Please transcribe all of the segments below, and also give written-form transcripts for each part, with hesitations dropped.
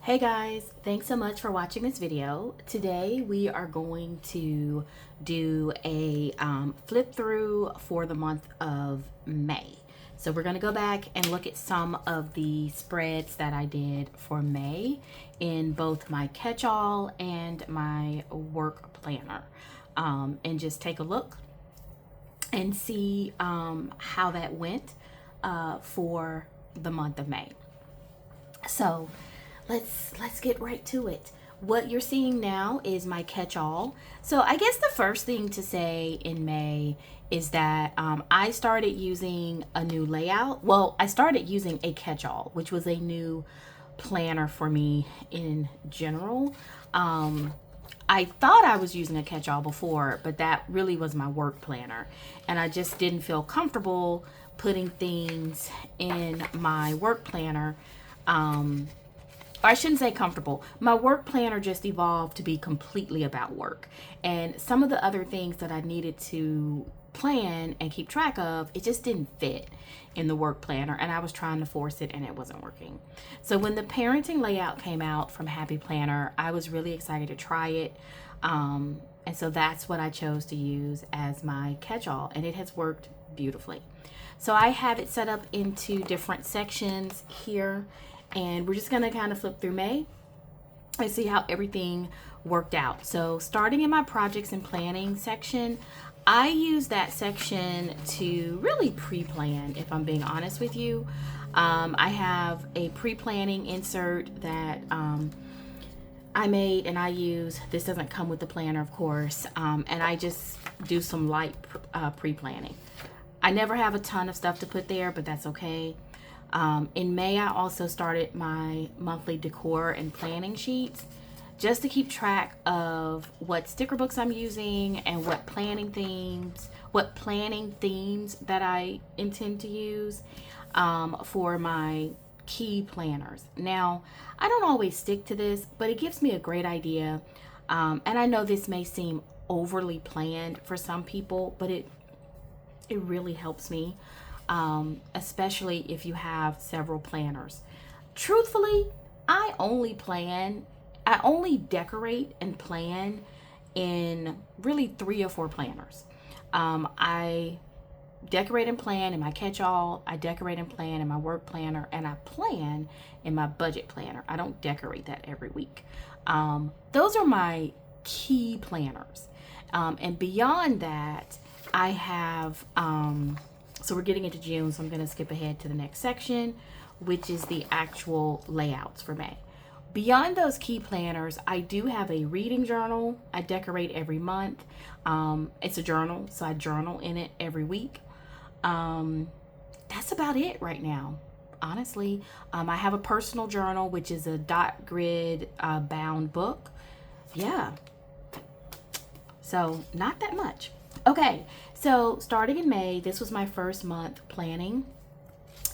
Hey guys, thanks so much for watching this video. Today we are going to do a flip through for the month of May. So we're going to go back and look at some of the spreads that I did for May in both my catch-all and my work planner, and just take a look and see how that went for the month of May. So let's get right to it. What you're seeing now is my catch-all. So I guess the first thing to say in May is that I started using a new layout. Well, I started using a catch-all, which was a new planner for me in general. I thought I was using a catch-all before, but that really was my work planner. And I just didn't feel comfortable putting things in my work planner. I shouldn't say comfortable. My work planner just evolved to be completely about work. And some of the other things that I needed to plan and keep track of, it just didn't fit in the work planner. And I was trying to force it and it wasn't working. So when the parenting layout came out from Happy Planner, I was really excited to try it. And so that's what I chose to use as my catch-all. And it has worked beautifully. So I have it set up into different sections here. And we're just going to kind of flip through May and see how everything worked out. So starting in my projects and planning section, I use that section to really pre-plan, if I'm being honest with you. I have a pre-planning insert that I made and I use. This doesn't come with the planner, of course, and I just do some light pre-planning. I never have a ton of stuff to put there, but that's okay. In May, I also started my monthly decor and planning sheets just to keep track of what sticker books I'm using and what planning themes that I intend to use for my key planners. Now, I don't always stick to this, but it gives me a great idea. And I know this may seem overly planned for some people, but it really helps me. Especially if you have several planners. Truthfully, I only decorate and plan in really 3 or 4 planners. I decorate and plan in my catch-all, I decorate and plan in my work planner, and I plan in my budget planner. I don't decorate that every week. Those are my key planners. And beyond that, I have... So we're getting into June, so I'm going to skip ahead to the next section, which is the actual layouts for May. Beyond those key planners, I do have a reading journal. I decorate every month. It's a journal, so I journal in it every week. That's about it right now, honestly. I have a personal journal, which is a dot grid bound book. Yeah. So not that much. Okay, so starting in May, this was my first month planning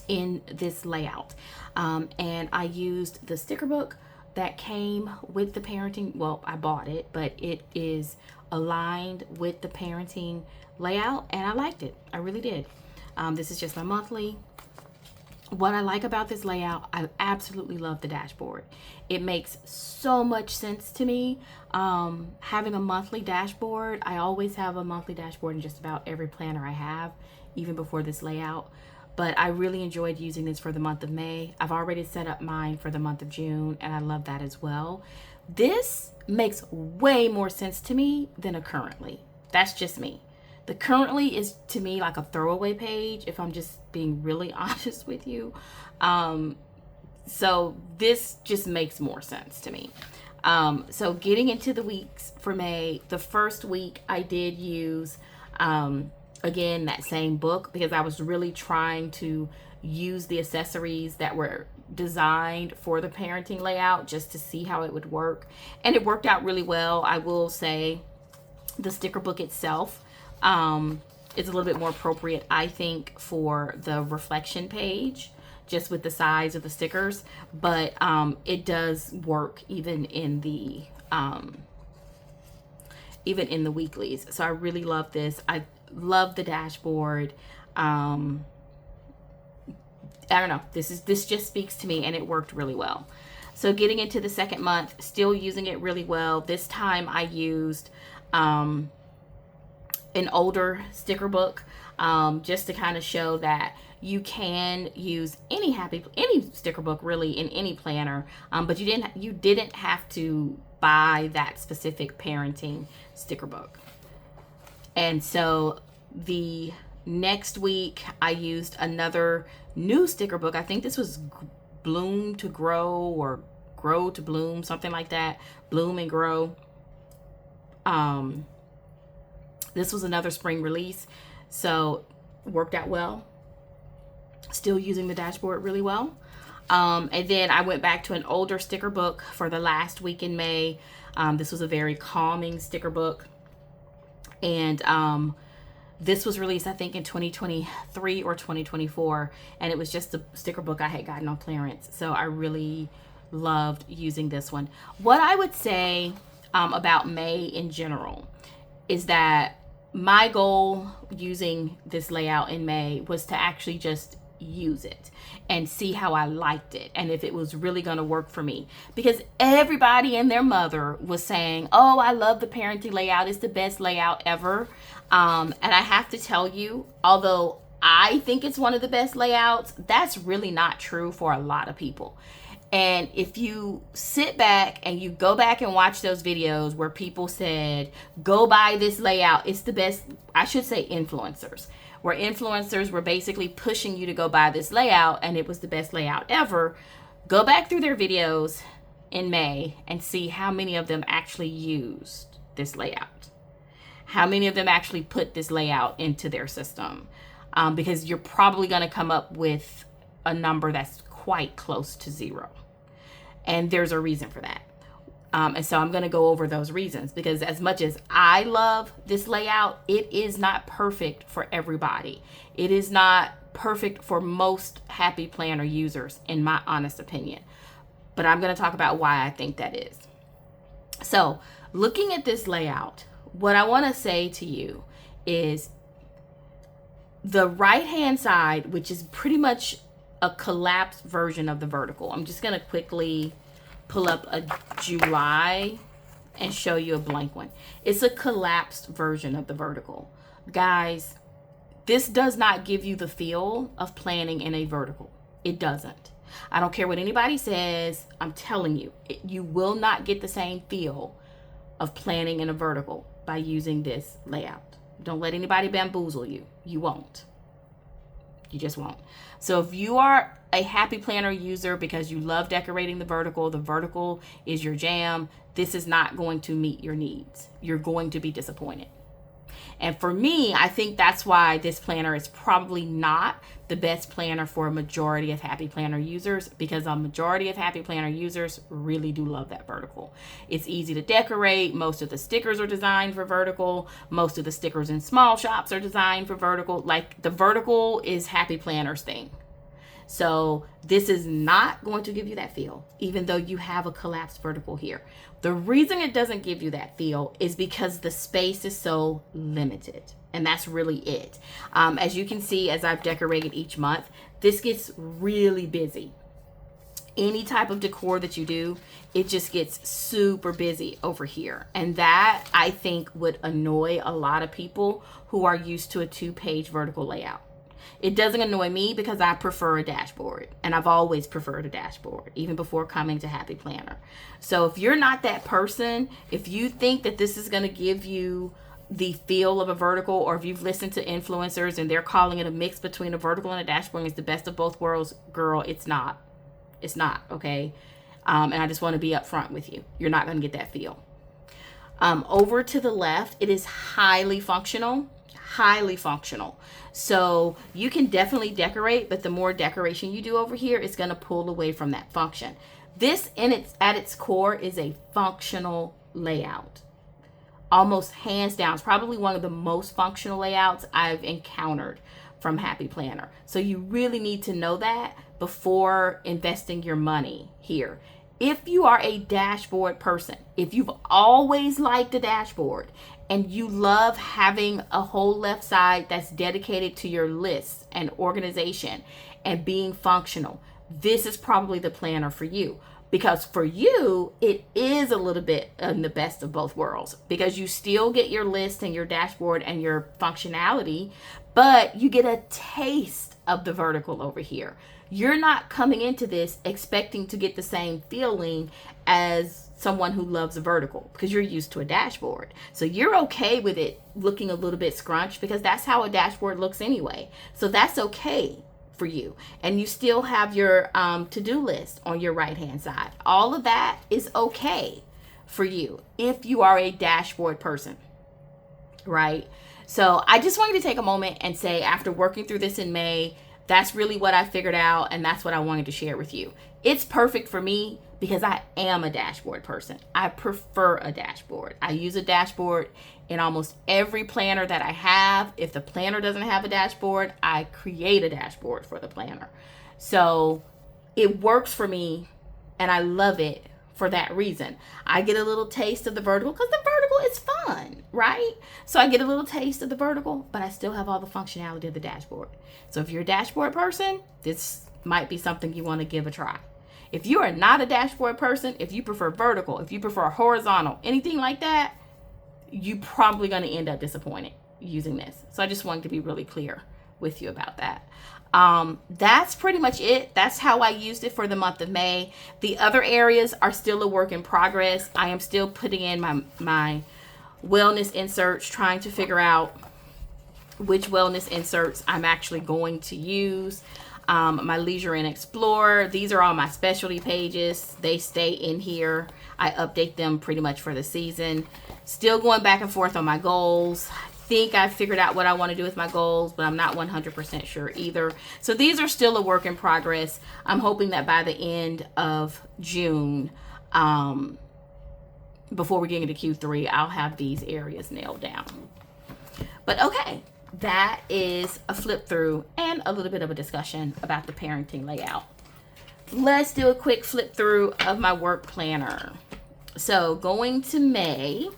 in this layout. And I used the sticker book that came with the parenting. Well, I bought it, but it is aligned with the parenting layout, and I liked it. I really did. This is just my monthly. What I like about this layout, I absolutely love the dashboard. It makes so much sense to me. Having a monthly dashboard, I always have a monthly dashboard in just about every planner I have, even before this layout. But I really enjoyed using this for the month of May. I've already set up mine for the month of June, and I love that as well. This makes way more sense to me than a currently. That's just me. The currently is to me like a throwaway page, if I'm just being really honest with you. So this just makes more sense to me. So getting into the weeks for May, the first week I did use, again, that same book because I was really trying to use the accessories that were designed for the parenting layout just to see how it would work. And it worked out really well. I will say the sticker book itself is a little bit more appropriate, I think, for the reflection page, just with the size of the stickers, but it does work even in the weeklies. So I really love this. I love the dashboard. I don't know, this just speaks to me, and it worked really well. So getting into the second month, still using it really well. This time I used an older sticker book, just to kind of show that you can use any sticker book really in any planner, but you didn't have to buy that specific parenting sticker book. And so the next week I used another new sticker book. I think this was Bloom to Grow or Grow to Bloom, something like that. Bloom and Grow. This was another spring release, so worked out well. Still using the dashboard really well. And then I went back to an older sticker book for the last week in May. This was a very calming sticker book. And this was released, I think, in 2023 or 2024. And it was just a sticker book I had gotten on clearance. So I really loved using this one. What I would say about May in general is that my goal using this layout in May was to actually just use it and see how I liked it and if it was really going to work for me, because everybody and their mother was saying, oh, I love the parenting layout, it's the best layout ever. And I have to tell you, although I think it's one of the best layouts, that's really not true for a lot of people. And if you sit back and you go back and watch those videos where people said, go buy this layout, it's the best, I should say influencers, where influencers were basically pushing you to go buy this layout and it was the best layout ever, go back through their videos in May and see how many of them actually used this layout. How many of them actually put this layout into their system. Because you're probably going to come up with a number that's quite close to zero. And there's a reason for that. And so I'm going to go over those reasons, because as much as I love this layout, it is not perfect for everybody. It is not perfect for most Happy Planner users, in my honest opinion. But I'm going to talk about why I think that is. So looking at this layout, what I want to say to you is the right-hand side, which is pretty much a collapsed version of the vertical. I'm just going to quickly pull up a July and show you a blank one. It's a collapsed version of the vertical. Guys, this does not give you the feel of planning in a vertical. It doesn't. I don't care what anybody says. I'm telling you, you will not get the same feel of planning in a vertical by using this layout. Don't let anybody bamboozle you. You won't. You just won't. So if you are a Happy Planner user because you love decorating the vertical is your jam, this is not going to meet your needs. You're going to be disappointed. And for me, I think that's why this planner is probably not the best planner for a majority of Happy Planner users, because a majority of Happy Planner users really do love that vertical. It's easy to decorate. Most of the stickers are designed for vertical. Most of the stickers in small shops are designed for vertical. Like, the vertical is Happy Planner's thing. So this is not going to give you that feel, even though you have a collapsed vertical here. The reason it doesn't give you that feel is because the space is so limited. And that's really it. As you can see, as I've decorated each month, this gets really busy. Any type of decor that you do, it just gets super busy over here. And that, I think, would annoy a lot of people who are used to a 2-page vertical layout. It doesn't annoy me because I prefer a dashboard, and I've always preferred a dashboard, even before coming to Happy Planner. So if you're not that person, if you think that this is going to give you the feel of a vertical, or if you've listened to influencers and they're calling it a mix between a vertical and a dashboard, and it's the best of both worlds, girl, it's not. It's not, okay? And I just want to be upfront with you. You're not going to get that feel. Over to the left, it is highly functional. Highly functional. So you can definitely decorate, but the more decoration you do over here, it's going to pull away from that function. This at its core is a functional layout. Almost hands down, it's probably one of the most functional layouts I've encountered from Happy Planner. So you really need to know that before investing your money here. If you are a dashboard person, if you've always liked a dashboard and you love having a whole left side that's dedicated to your lists and organization and being functional, this is probably the planner for you. Because for you, it is a little bit in the best of both worlds, because you still get your list and your dashboard and your functionality, but you get a taste of the vertical over here. You're not coming into this expecting to get the same feeling as someone who loves a vertical, because you're used to a dashboard. So you're okay with it looking a little bit scrunched, because that's how a dashboard looks anyway. So that's okay for you. And you still have your to-do list on your right hand side. All of that is okay for you if you are a dashboard person, right? So I just wanted to take a moment and say, after working through this in May, that's really what I figured out, and that's what I wanted to share with you. It's perfect for me because I am a dashboard person. I prefer a dashboard. I use a dashboard in almost every planner that I have. If the planner doesn't have a dashboard, I create a dashboard for the planner. So it works for me, and I love it for that reason. I get a little taste of the vertical because the vertical is fun, right? So I get a little taste of the vertical, but I still have all the functionality of the dashboard. So if you're a dashboard person, this might be something you want to give a try. If you are not a dashboard person, if you prefer vertical, if you prefer horizontal, anything like that, you're probably going to end up disappointed using this. So I just wanted to be really clear with you about that. That's pretty much it. That's how I used it for the month of May. The other areas are still a work in progress. I am still putting in my wellness inserts, trying to figure out which wellness inserts I'm actually going to use. My leisure and explore, these are all my specialty pages. They stay in here. I update them pretty much for the season. Still going back and forth on my goals. I think I figured out what I want to do with my goals, but I'm not 100% sure either. So these are still a work in progress. I'm hoping that by the end of June, before we get into Q3, I'll have these areas nailed down. But okay, that is a flip through and a little bit of a discussion about the parenting layout. Let's do a quick flip through of my work planner. So going to May,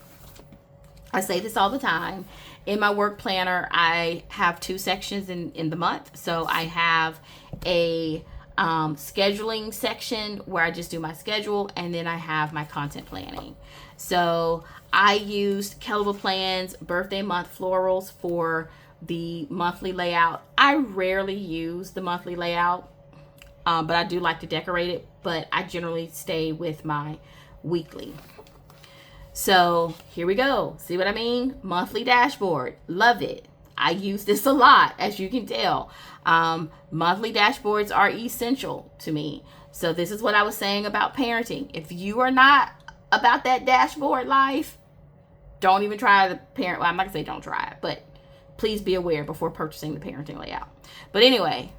I say this all the time. In my work planner, I have two sections in the month. So I have a scheduling section where I just do my schedule, and then I have my content planning. So I used Catchall Plans birthday month florals for the monthly layout. I rarely use the monthly layout, but I do like to decorate it, but I generally stay with my weekly. So here we go. See what I mean? Monthly dashboard. Love it. I use this a lot, as you can tell. Monthly dashboards are essential to me. So this is what I was saying about parenting. If you are not about that dashboard life, don't even try the parent. Well, I'm not gonna say don't try it, but please be aware before purchasing the parenting layout. But anyway,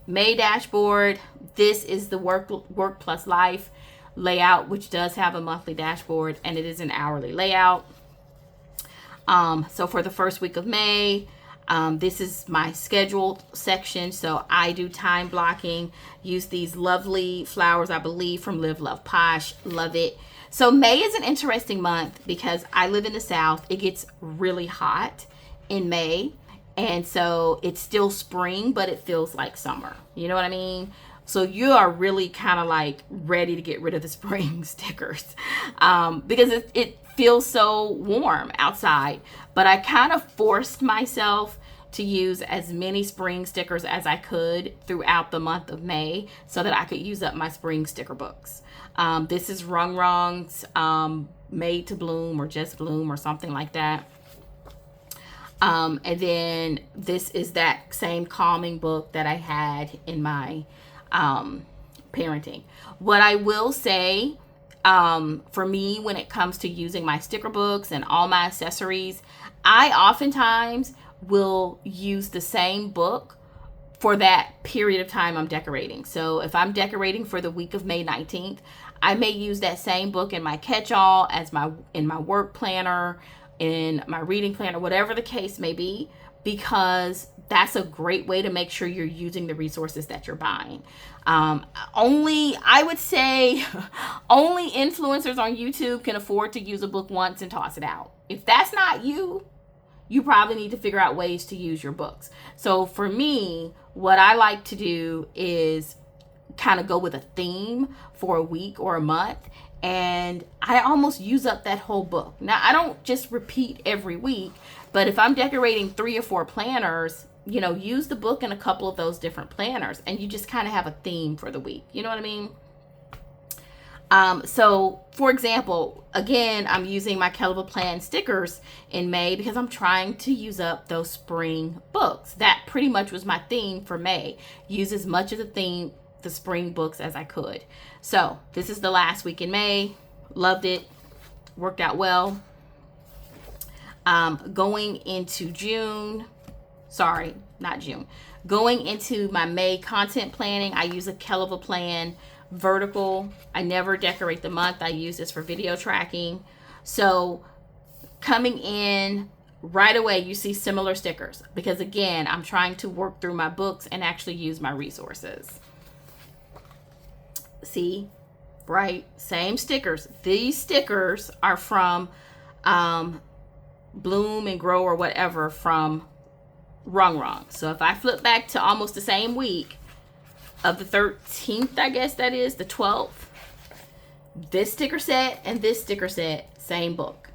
May dashboard. This is the work plus life layout, which does have a monthly dashboard, and it is an hourly layout. So for the first week of May, this is my scheduled section. So I do time blocking, use these lovely flowers, I believe from Live Love Posh. Love it. So May is an interesting month because I live in the South. It gets really hot in May. And so it's still spring, but it feels like summer. You know what I mean? So you are really kind of like ready to get rid of the spring stickers because it feels so warm outside. But I kind of forced myself to use as many spring stickers as I could throughout the month of May so that I could use up my spring sticker books. This is Rung Rung's Made to Bloom or Just Bloom or something like that. And then this is that same calming book that I had in my parenting. What I will say, for me, when it comes to using my sticker books and all my accessories, I oftentimes will use the same book for that period of time I'm decorating. So if I'm decorating for the week of May 19th, I may use that same book in my catch-all as in my work planner, in my reading planner, whatever the case may be, because that's a great way to make sure you're using the resources that you're buying. I would say only influencers on YouTube can afford to use a book once and toss it out. If that's not you, you probably need to figure out ways to use your books. So for me, what I like to do is kind of go with a theme for a week or a month, and I almost use up that whole book. Now, I don't just repeat every week, but if I'm decorating 3 or 4 planners, you know, use the book in a couple of those different planners, and you just kind of have a theme for the week. You know what I mean? So for example, again, I'm using my Catchall Plan stickers in May because I'm trying to use up those spring books. That pretty much was my theme for May. Use as much of the spring books as I could. So this is the last week in May. Loved it. Worked out well. Going into June, sorry, not June. Going into my May content planning, I use a Catchall Plan vertical. I never decorate the month. I use this for video tracking. So coming in right away, you see similar stickers because again, I'm trying to work through my books and actually use my resources. See, right? Same stickers. These stickers are from Bloom and Grow or whatever from Wrong. So if I flip back to almost the same week, of the 13th, I guess that is, the 12th, this sticker set and this sticker set, same book.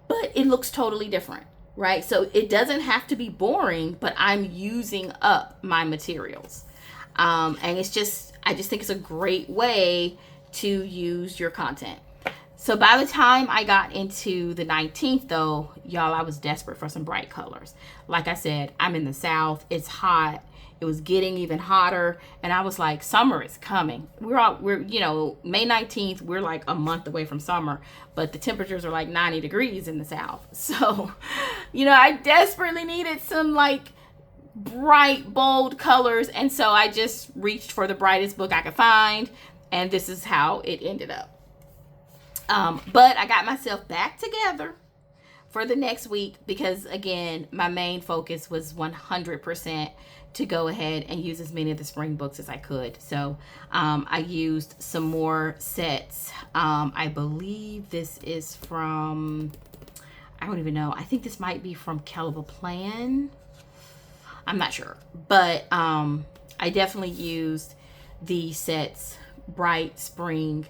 But it looks totally different, right? So it doesn't have to be boring, but I'm using up my materials. And it's just, I just think it's a great way to use your content. So by the time I got into the 19th though, y'all, I was desperate for some bright colors. Like I said, I'm in the South, it's hot. It was getting even hotter, and I was like, summer is coming. We're you know, May 19th, we're like a month away from summer, but the temperatures are like 90 degrees in the South. So, you know, I desperately needed some like bright, bold colors, and so I just reached for the brightest book I could find, and this is how it ended up. But I got myself back together for the next week because, again, my main focus was 100% to go ahead and use as many of the spring books as I could. So I used some more sets. I believe this is from, I don't even know. I think this might be from Catchall Plan. I'm not sure. But I definitely used the sets, Bright Spring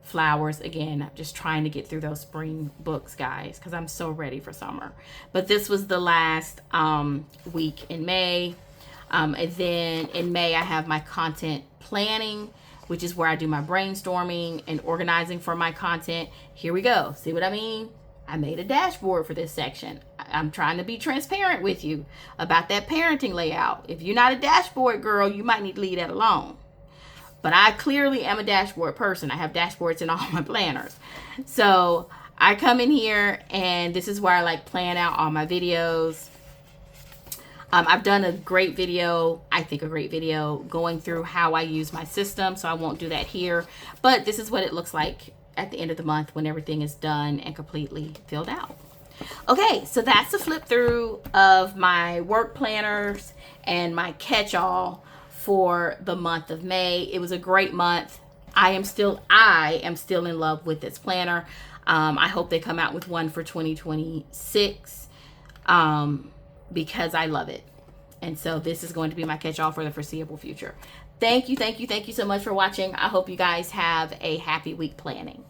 Flowers. Again, I'm just trying to get through those spring books, guys, because I'm so ready for summer. But this was the last week in May. And then in May, I have my content planning, which is where I do my brainstorming and organizing for my content. Here we go. See what I mean? I made a dashboard for this section. I'm trying to be transparent with you about that parenting layout. If you're not a dashboard girl, you might need to leave that alone. But I clearly am a dashboard person. I have dashboards in all my planners. So I come in here, and this is where I like plan out all my videos. I've done a great video, I think a great video, going through how I use my system, so I won't do that here. But this is what it looks like at the end of the month when everything is done and completely filled out. Okay, so that's the flip through of my work planners and my catch-all for the month of May. It was a great month. I am still in love with this planner. I hope they come out with one for 2026. Because I love it. And so this is going to be my catch-all for the foreseeable future. Thank you so much for watching. I hope you guys have a happy week planning.